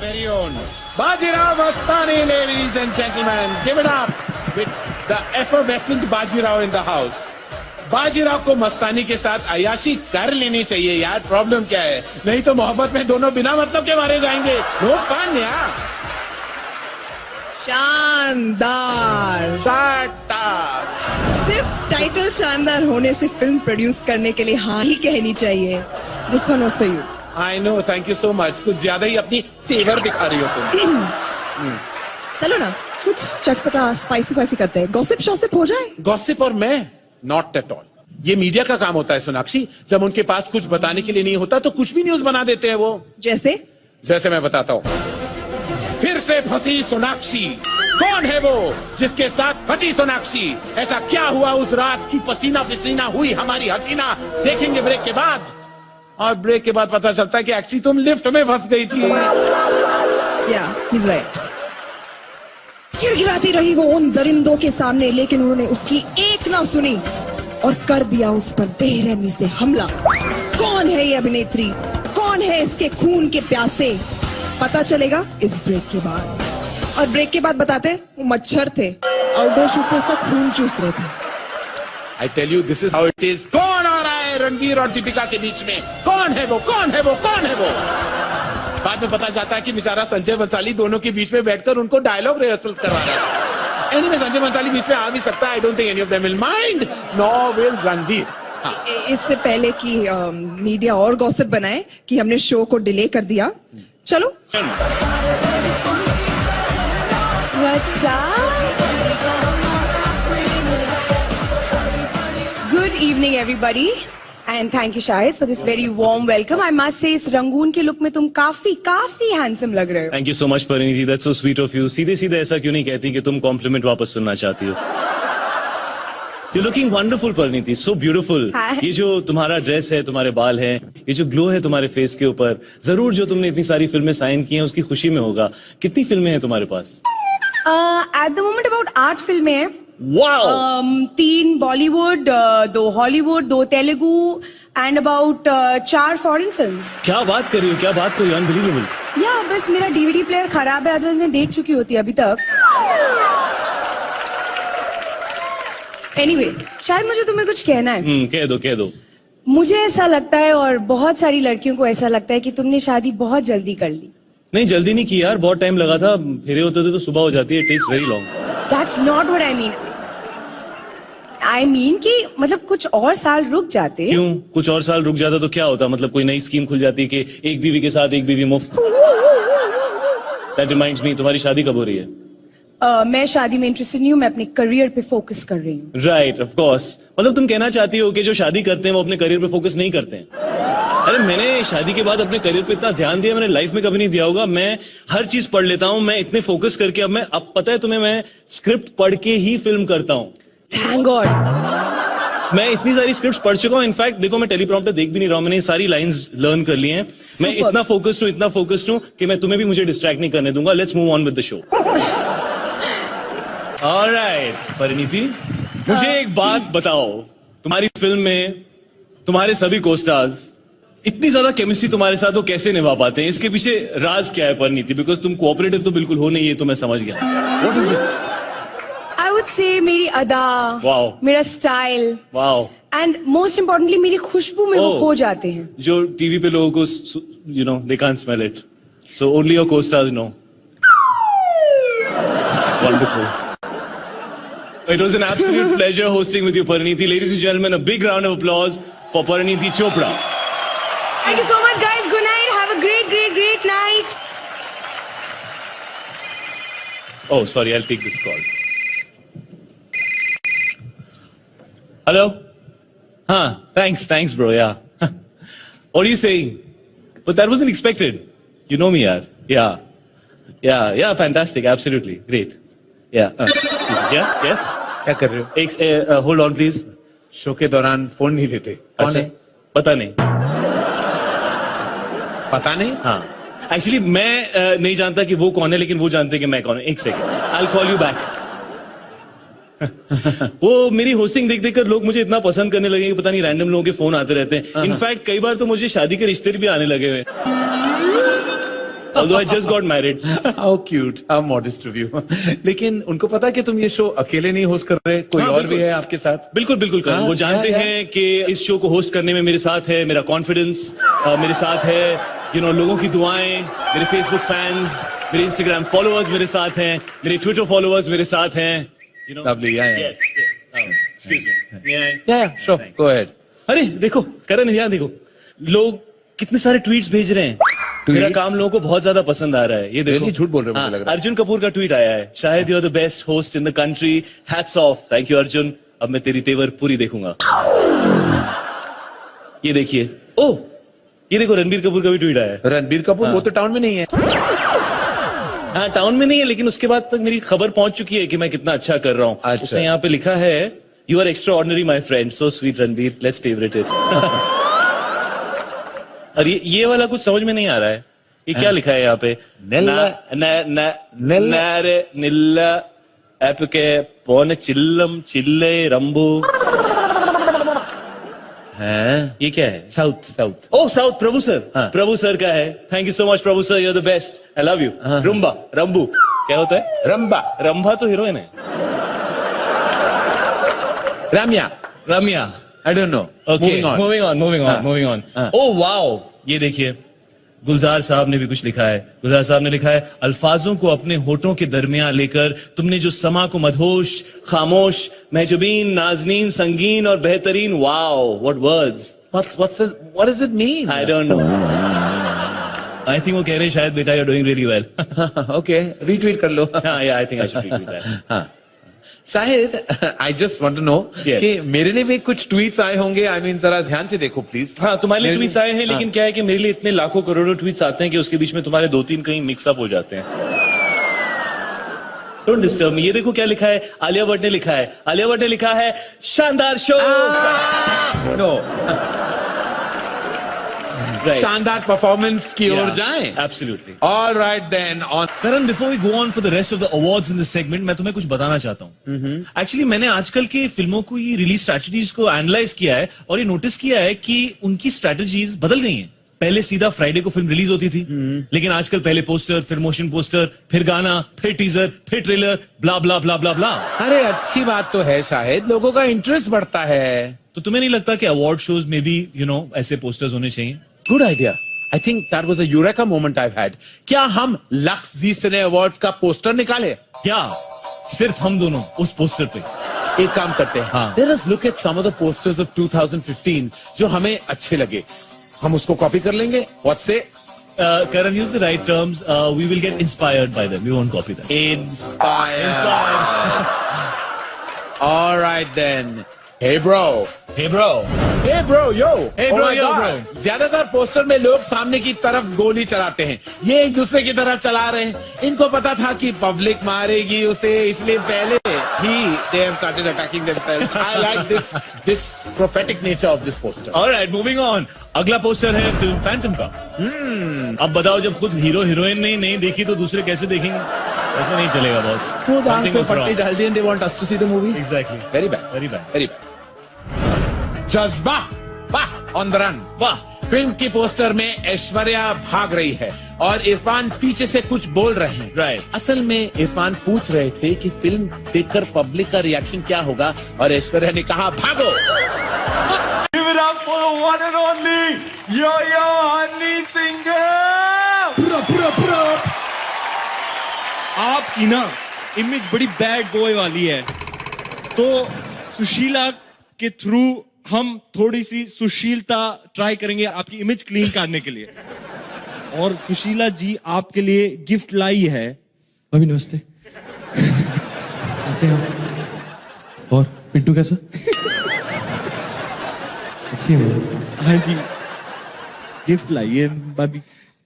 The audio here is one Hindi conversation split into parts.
very own Bajirao Mastani, ladies and gentlemen. Give it up with the effervescent Bajirao in the house. Bajirao को मस्तानी के साथ अयाशी कर लेनी चाहिए यार. प्रॉब्लम क्या है? नहीं तो मोहब्बत में दोनों बिना मतलब के मारे जाएंगे. नो फन यार. शानदार. सिर्फ टाइटल शानदार होने से फिल्म प्रोड्यूस करने के लिए हाँ ही कहनी चाहिए. This one was for you. I know, thank you so much. कुछ ज्यादा ही अपनी तेवर दिखा रही हो तुम. चलो ना कुछ चटपटा स्पाइसी करते हैं. गॉसिप शॉसिप हो जाए. गॉसिप और मैं नॉट एट ऑल. ये मीडिया का काम होता है सोनाक्षी. जब उनके पास कुछ बताने के लिए नहीं होता तो कुछ भी न्यूज बना देते हैं वो. जैसे मैं बताता हूँ. फिर से फंसी सोनाक्षी. कौन है वो जिसके साथ फंसी सोनाक्षी? ऐसा क्या हुआ उस रात की पसीना पसीना हुई हमारी हसीना? देखेंगे ब्रेक के बाद. और ब्रेक के बाद पता चलता है कि एक्चुअली तुम लिफ्ट में फंस गई थी. he's right. गिड़गिड़ाती रही वो उन दरिंदों के सामने, लेकिन उन्होंने उसकी एक ना सुनी और कर दिया उस पर बेरहमी से हमला. कौन है ये अभिनेत्री? कौन है इसके खून के प्यासे? पता चलेगा इस ब्रेक के बाद. और ब्रेक के बाद बताते वो मच्छर थे, आउटडोर शूट पे उसका खून चूस रहे थे. I tell you, this is how it is. कौन आ रहा है रणवीर और दीपिका के बीच में? कौन है वो? कौन है वो? कौन है वो? बाद में पता जाता है कि बेचारा संजय बंसाली दोनों के बीच में बैठकर उनको डायलॉग रिहर्सल करवा रहा है. एनीवे, संजय बंसाली बीच में आ भी सकता है. I don't think any of them will mind. No will Ranveer. इससे पहले कि मीडिया और गॉसिप बनाए कि हमने शो को डिले कर दिया. चलो. What's up? Good evening, everybody. And thank you, Shahid, for this very warm welcome. I must say, इस रंगून के लुक में तुम काफी handsome लग रहे हो. Thank you so much, Parineeti. That's so sweet of you. सीधे ऐसा क्यों नहीं कहती कि तुम compliment वापस सुनना चाहती हो? You're looking wonderful, Parineeti. So beautiful. ये जो तुम्हारा ड्रेस है, तुम्हारे बाल हैं, ये जो ग्लो है तुम्हारे फेस के ऊपर, जरूर जो तुमने इतनी सारी फिल्में साइन की हैं उसकी खुशी में होगा. कितनी फिल्में हैं तुम्हारे पास? At the moment about 8 फिल्में हैं. Wow! 3 Bollywood, 2 Hollywood, 2 Telugu and about 4 foreign films. क्या बात कर रही हो? क्या बात कर रही हो? Unbelievable. या बस मेरा DVD प्लेयर खराब है, अदरवाइज मैं देख चुकी होती अभी तक. Anyway, शायद मुझे तुम्हें कुछ कहना है. कह दो. मुझे ऐसा लगता है और बहुत सारी लड़कियों को ऐसा लगता है कि तुमने शादी बहुत जल्दी कर ली. नहीं, जल्दी नहीं की यार, बहुत टाइम लगा था. फेरे होते थे तो सुबह हो जाती है. It takes very long. That's not what I mean. I mean कि मतलब कुछ और साल रुक जाते. क्यों? कुछ और साल रुक जाता तो क्या होता? मतलब कोई नई स्कीम खुल जाती है कि एक बीवी के साथ एक बीवी मुफ्त. That reminds me, तुम्हारी शादी कब हो रही है? मैं शादी में इंटरेस्टेड नहीं हूँ. मैं अपने करियर पे फोकस कर रही हूँ. Right, of course. मतलब तुम कहना चाहती हो कि जो शादी करते हैं वो अपने करियर पे फोकस नहीं करते हैं. अरे मैंने शादी के बाद अपने करियर पे इतना ध्यान दिया, मैंने लाइफ में कभी नहीं दिया होगा. मैं हर चीज पढ़ लेता हूँ. मैं इतने फोकस करके अब पता है तुम्हें, मैं स्क्रिप्ट पढ़ के ही फिल्म करता हूँ. Thank God. मैं इतनी सारी स्क्रिप्ट्स पढ़ चुका हूँ. इनफैक्ट देखो, मैं टेलीप्रॉम्प्टर देख भी नहीं रहा हूँ. मैंने ये सारी लाइंस लर्न कर ली हैं. मैं इतना फोकस्ड हूँ कि मैं तुम्हें भी मुझे डिस्ट्रैक्ट नहीं करने दूंगा. Let's move on with the show. Alright Parineeti, मुझे एक बात बताओ. तुम्हारी फिल्म में तुम्हारे सभी को-स्टार्स इतनी ज्यादा केमिस्ट्री तुम्हारे साथ वो कैसे निभा पाते हैं? इसके पीछे राज क्या है परिणीति? बिकॉज तुम कोऑपरेटिव तो बिल्कुल हो नहीं, ये तो मैं समझ गया. What is it? I would say मेरी अदा, वाओ, मेरा style, wow, and most importantly मेरी खुशबू में वो खो जाते हैं. जो टीवी पे लोगों को you know they can't smell it, so only your co-stars know. Wonderful. It was an absolute pleasure hosting with you, Parineeti. Ladies and gentlemen, a big round of applause for Parineeti Chopra. Thank you so much, guys. Good night. Have a great night. Oh, sorry. I'll take this call. Hello? Thanks, bro. Yeah. What are you saying? But that wasn't expected. You know me, yaar. Yeah. Fantastic. Absolutely. Great. Yeah. Yes? क्या कर रहे हो? एक होल्ड ऑन प्लीज. शो के दौरान फोन नहीं लेते. कौन है? पता नहीं. पता नहीं? हाँ, एक्चुअली मैं नहीं जानता कि वो कौन है, लेकिन वो जानते कि मैं कौन है. एक second, I will call you back. वो मेरी होस्टिंग देख देख कर लोग मुझे इतना पसंद करने लगे कि पता नहीं रैंडम लोगों के फोन आते रहते हैं. इनफैक्ट कई बार तो मुझे शादी के रिश्ते भी आने लगे हुए. Although I just got married. How cute, how modest of you. लेकिन उनको पता कि तुम ये शो अकेले नहीं होस्ट कर रहे, कोई और भी है आपके साथ? बिल्कुल बिल्कुल करण, वो जानते हैं कि इस शो को होस्ट करने में मेरे साथ है मेरा कॉन्फिडेंस, मेरे साथ है लोगों की दुआएं, मेरे फेसबुक फैंस, मेरे इंस्टाग्राम फॉलोअर्स मेरे साथ हैं, मेरे ट्विटर फॉलोअर्स मेरे साथ हैं. Lovely, yeah. Yes. Excuse me. May I? Yeah, sure. Thanks. Go ahead. अरे देखो करण, यहाँ देखो लोग कितने सारे ट्वीट्स भेज रहे हैं. मेरा काम लोगों को बहुत ज्यादा पसंद आ रहा है. ये देखो, Really? झूठ बोल रहे हो, मुझे लग रहा है. अर्जुन कपूर का ट्वीट आया है, शायद you are the best host in the country, hats off. Thank you Arjun, अब मैं तेरी तेवर पूरी देखूंगा. ये देखिए, ओह ये देखो रणबीर कपूर का भी ट्वीट आया है. रणबीर कपूर वो तो टाउन में नहीं है. हाँ टाउन में नहीं है, लेकिन उसके बाद तक मेरी खबर पहुंच चुकी है कि मैं कितना अच्छा कर रहा हूँ. अच्छा. उसने यहाँ पे लिखा है, you are extraordinary my friend, so sweet Ranbir, let's favourite it. और ये वाला कुछ समझ में नहीं आ रहा है. ये क्या लिखा है यहाँ पे? निल्ला एपके पोन चिल्लम चिल्ले रंबू. ये क्या है? South. Oh south, Prabhu sir. हाँ. प्रभु सर का है. Thank you so much Prabhu sir, you are the best, I love you. Rumba रंबू क्या होता है? रंभा तो हीरोइन है. रम्या I don't know. Okay, moving on. Oh wow, ये देखिए गुलजार साहब ने भी कुछ लिखा है. गुलजार साहब ने लिखा है, अल्फाजों को अपने होठों के दरमियान लेकर तुमने जो समा को मदहोश, खामोश, महजबीन, नाजनीन, संगीन और बेहतरीन. Wow, what words. What does it mean? I don't know. I think वो कह रहे हैं शायद बेटा you're doing really well. Okay, retweet कर लो. हाँ, yeah, I think I should retweet that. हाँ. शायद I just want to know Yes. कि मेरे लिए भी कुछ ट्वीट्स आए होंगे. I mean जरा ध्यान से देखो प्लीज. हाँ तुम्हारे लिए ट्वीट्स आए हैं, लेकिन क्या है कि मेरे लिए इतने लाखों करोड़ों ट्वीट्स आते हैं कि उसके बीच में तुम्हारे 2-3 कहीं मिक्सअप हो जाते हैं. Don't disturb me. ये देखो क्या लिखा है, आलिया भट्ट ने लिखा है. आलिया भट्ट ने लिखा है, शानदार शो. No, Right. शानदार परफॉर्मेंस की ओर Yeah, जाएं. Absolutely. All right then. On Karan, before we go on for the rest of the awards in this segment, मैं तुम्हें कुछ बताना चाहता हूँ. Actually, मैंने आजकल के फिल्मों को ये रिलीज स्ट्रैटेजीज को एनालाइज किया है और ये नोटिस किया है कि उनकी स्ट्रैटेजीज बदल गई हैं. पहले सीधा फ्राइडे को फिल्म रिलीज होती थी, लेकिन आजकल पहले पोस्टर, फिर मोशन पोस्टर, फिर गाना, फिर टीजर, फिर ट्रेलर, ब्ला ब्ला ब्ला ब्ला ब्ला. अरे अच्छी बात तो है, शायद लोगों का इंटरेस्ट बढ़ता है. तो तुम्हें नहीं लगता कि अवार्ड शोज में भी ऐसे पोस्टर्स होने चाहिए? Good idea. I think that was a eureka moment I've had. क्या हम लक्स जी सिने अवार्ड्स का पोस्टर निकाले? या सिर्फ हम दोनों उस पोस्टर पे? एक काम करते हैं. हाँ. Let us look at some of the posters of 2015 जो हमें अच्छे लगे. हम उसको कॉपी कर लेंगे. What say? Karan, use the right terms. We will get inspired by them. We won't copy them. Inspired. All right then. Hey bro. Hey bro. Hey bro, yo. Hey bro, Oh my yo, God. bro. ज्यादातर पोस्टर में लोग सामने की तरफ गोली चलाते हैं. ये एक दूसरे की तरफ चला रहे हैं. इनको पता था कि पब्लिक मारेगी उसे, इसलिए पहले ही they have started attacking themselves. I like this prophetic nature of this poster. All right, moving on. अगला पोस्टर है फिल्म फैंटम का. अब बताओ, जब खुद हीरो हीरोइन ने नहीं देखी तो दूसरे कैसे देखेंगे? ऐसे नहीं चलेगा बॉस. खुद आंख पे पट्टी डाल दी and they want us to see the movie. Exactly. Very bad. Very bad. Very bad. जज्बा, वाह, ऑन द रन. वाह. फिल्म की पोस्टर में ऐश्वर्या भाग रही है और इरफान पीछे से कुछ बोल रहे हैं. Right. असल में इरफान पूछ रहे थे कि फिल्म देखकर पब्लिक का रिएक्शन क्या होगा और ऐश्वर्या ने कहा भागो. Give it up for the one and only Yo-Yo Honey Singer. आपकी ना इमेज बड़ी बैड बॉय वाली है, तो सुशीला के थ्रू हम थोड़ी सी सुशीलता ट्राई करेंगे आपकी इमेज क्लीन करने के लिए. और सुशीला जी आपके लिए गिफ्ट लाई है. अभी नमस्ते. कैसे हो? और पिंटू कैसा? अच्छी है. हाँ जी, गिफ्ट लाई है भाभी.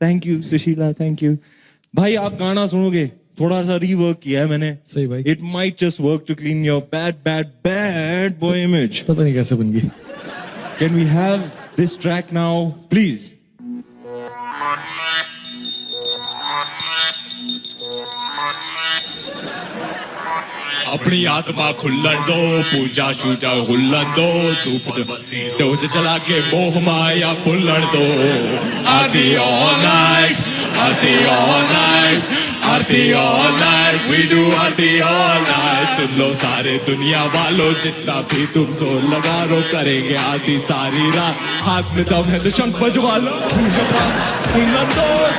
Thank you Sushila, thank you. भाई आप गाना सुनोगे? थोड़ा सा रीवर्क किया है मैंने. सही भाई. It might just work to clean your bad boy image. पता नहीं कैसे बन गई. Can we have this track now please? अपनी आत्मा खुल्लन दो, पूजा शूजा हुल्लन दो, धूप डोज चला के मोह माया पुल्लन दो. आदि all night Aarti all night, Aarti all night, we do Aarti all night. सुन लो सारे दुनिया वालों, जितना भी तुम जोर लगा लो, करेंगे आरती सारी रात. हाथ में दम है तो शंख बजवा लो.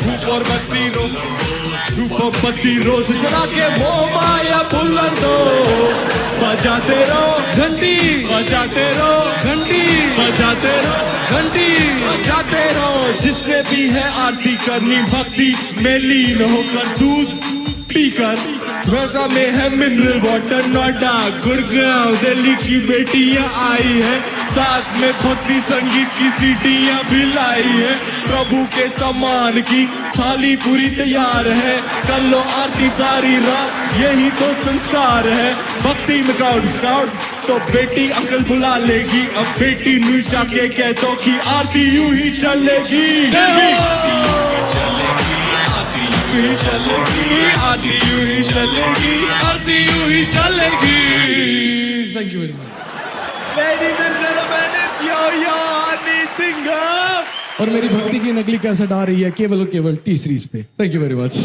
धूप और बत्ती रो, धूप और बत्ती रोज जला के मोह माया बुलंद दो. बजाते रहो घंटी, बजाते रहो घंटी, बजाते रहो घंटी, बजाते रहो. जिसने भी है आरती करनी भक्ति में लीन होकर, दूध पीकर. नोएडा में है मिनरल वाटर, नोएडा गुड़गांव दिल्ली की बेटियां आई है, साथ में भक्ति संगीत की सीढ़ियां भी लाई है. प्रभु के सम्मान की थाली पूरी तैयार है, कर लो आरती सारी रात, यही तो संस्कार है. भक्ति में क्राउड तो बेटी अंकल बुला लेगी. अब बेटी न्यू जाके कह दो कि आरती यूं ही चलेगी. चलेगी आरती यूं ही चलेगी, आरती यूं ही चलेगी. Thank you very much. Ladies and gentlemen, it's your Honey Singh. और मेरी भक्ति की नकली कैसेट आ रही है केवल और केवल टी सीरीज पे. Thank you very much.